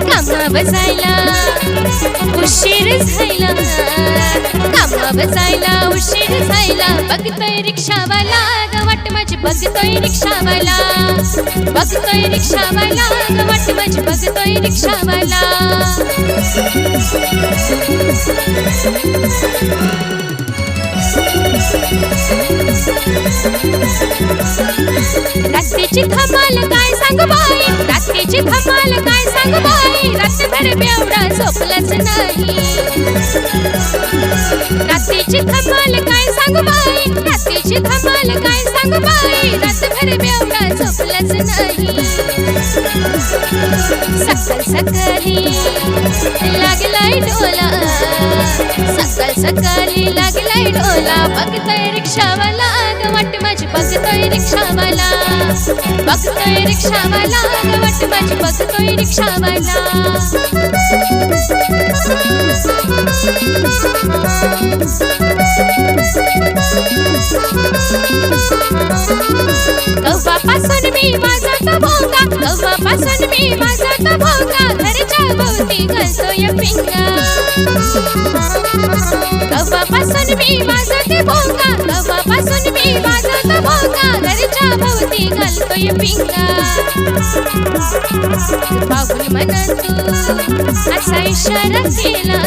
कामा बसायला उशीर झाला, कामा बसायला उशीर झाला. बघतोय रिक्षावाला ग वाट माझी, बघतोय रिक्षावाला, बघतोय रिक्षावाला ग वाट माझी, बघतोय रिक्षावाला. रात्रीची धमाल काय सांगू बाई, रात्रीची धमाल काय सांगू बाई. रात्रभर बेवडा झोपलाच नाही. रात्रीची धमाल काय सांगू बाई, रात्रीची धमाल काय सांगू बाई. रात्रभर बेवडा झोपलाच नाही. सकाळ सकाळी लागलाय डोला, सकाळ सकाळी लागलाय डोला. बघतोय रिक्षावाला ग वाट माझी, बघतोय रिक्षावाला, बघतोय रिक्षावाला ग वाट माझी, बघतोय रिक्षावाला. कव्वापासून मी वाजवतो भोंगा, कव्वापासून मी वाजवतो भोंगा. घरच्या भोवती घालतोय पिंगा. कव्वापासून मी वाजवते भोंगा, कव्वापासून मी वाजवतो भोंगा. घरच्या भोवती घालतोय पिंगा. पाहून म्हणा तू असा इशारा केला,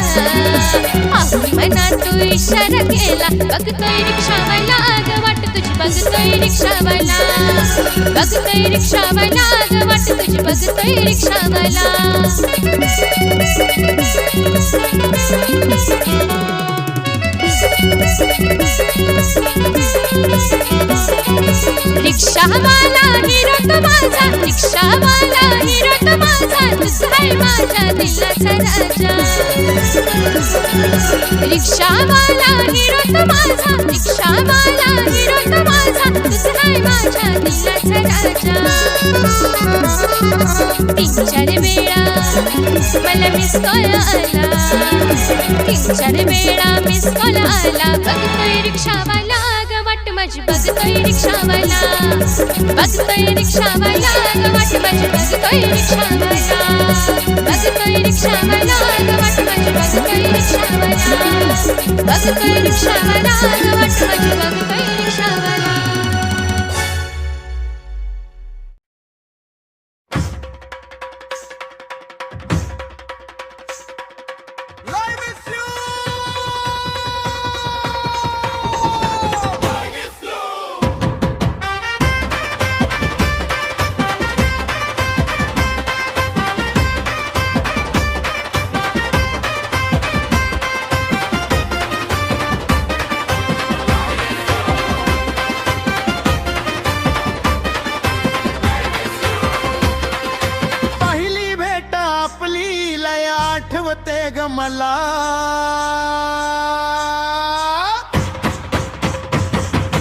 पाहून म्हणा तू इशारा केला. बघतोय रिक्षावाला ग वाट तुझी, बघतोय रिक्षावाला, बघतोय रिक्षावाला ग वाट तुझी, बघतोय रिक्षावाला. रिक्षावाला हिरो तो माझा, रिक्षावाला हिरो तो माझा. तुझा आहे माझ्या दिलाचा राजा. रिक्षावाला हिरो तो माझा, रिक्षावाला हिरो तो माझा. तुझा आहे माझ्या दिलाचा राजा. तीन चार वेळा मला मिस कॉल आला, तीन चार वेळा मिस कॉल आला. बघतोय रिक्षावाला ग वाट माझी, बघतोय रिक्षावाला, बघतोय रिक्षावाला ग वाट माझी, बघतोय रिक्षावाला, बघतोय रिक्षावाला ग वाट माझी, बघतोय रिक्षावाला, बघतोय रिक्षावाला ग वाट माझी, बघतोय रिक्षावाला. मला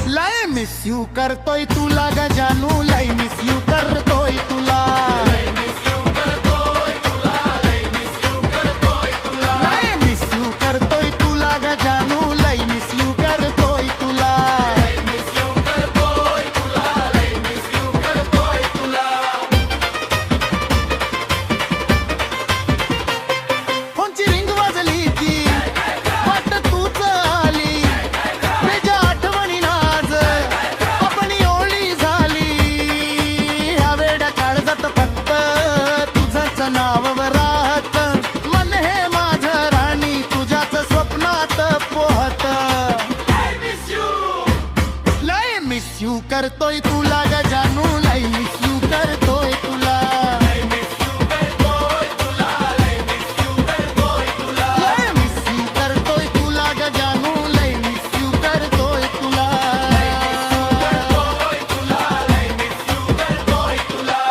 लय मिस यू करतोय तुला ग जानू, लय मिस यू करतोय तुला, लय मिस यू करतोय तुला, लय मिस यू करतोय तुला, लय मिस यू करतोय तुला ग जानू, लय मिस यू करतोय तुला, लय मिस यू करतोय तुला, लय मिस यू करतोय तुला. फोनची रिंग वाजली की वाट तूच आली, तुझ्या आठवणी नाज आपणी ओळी झाली. ह्या वेड्या काळजात फक्त तुझंच नाव राहत, मन हे माझं राणी तुझ्याच स्वप्नात पोहत. लय मिस यू करतोय तुला ग जानू, लय मिस यू करतोय तुला, लय मिस यू करतोय तुला, लय मिस यू करतोय तुला, लय मिस यू करतोय तुला ग जानू, लय मिस यू करतोय तुला, लय मिस यू करतोय तुला, लय मिस यू करतोय तुला.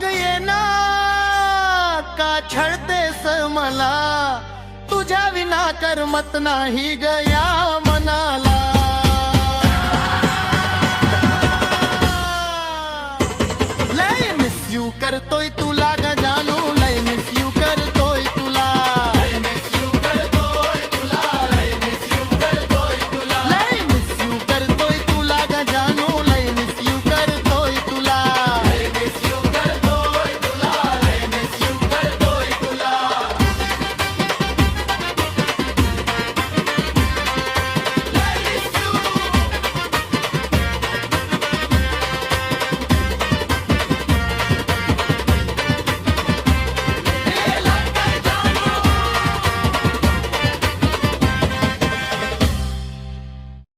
अग ये ना का छळतेस मला, तुझ्या विना करमत नाही गया मनाला. लय मिस यू करतोय तुला